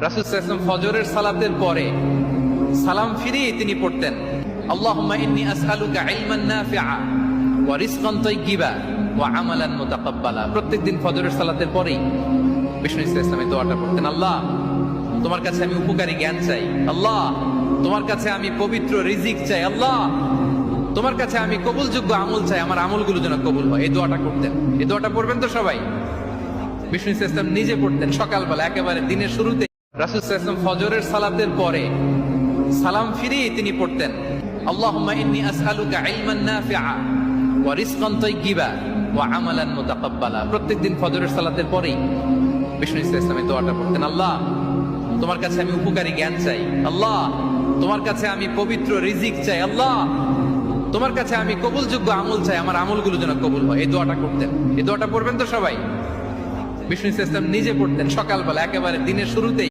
রাসূল সাল্লাল্লাহু আলাইহি ওয়াসাল্লাম ফজরের সালাতের পরে সালাম ফিরিয়ে তিনি পড়তেন, আল্লাহুম্মা ইন্নী আসআলুকা ইলমান নাফিআ ওয়া রিজকান তাইয়্যিবা ওয়া আমালান মুতাকাব্বালা। প্রত্যেকদিন ফজরের সালাতের পরেই বিষ্ণু ইসলাম এই দোয়াটা পড়তেন, আল্লাহ তোমার কাছে আমি উপকারী জ্ঞান চাই, আল্লাহ তোমার কাছে আমি পবিত্র রিজিক চাই, আল্লাহ তোমার কাছে আমি কবুলযোগ্য আমল চাই, আমার আমলগুলো যেন কবুল হয়। এই দোয়াটা করতেন। এই দোয়াটা পড়বেন তো সবাই। বিষ্ণু ইসলাম নিজে পড়তেন সকালবেলা, একেবারে দিনের শুরুতে। রাসূল সাল্লাল্লাহু আলাইহি ওয়াসাল্লাম ফজরের সালাতের পরে সালাম ফিরিয়ে তিনি পড়তেন, আল্লাহুম্মা ইন্নী আসআলুকা ইলমান নাফিআ ওয়া রিজকান তাইয়্যিবা ওয়া আমালান মুতাকাব্বালা। প্রত্যেকদিন ফজরের সালাতের পরেই বিষ্ণু ইসলাম এই দোয়াটা পড়তেন, আল্লাহ তোমার কাছে আমি উপকারী জ্ঞান চাই, আল্লাহ তোমার কাছে আমি পবিত্র রিজিক চাই, আল্লাহ তোমার কাছে আমি কবুলযোগ্য আমল চাই, আমার আমলগুলো যেন কবুল হয়। এই দোয়াটা করতেন। এই দোয়াটা পড়বেন তো সবাই। বিষ্ণু ইসলাম নিজে পড়তেন সকালবেলা, একেবারে দিনের শুরুতেই।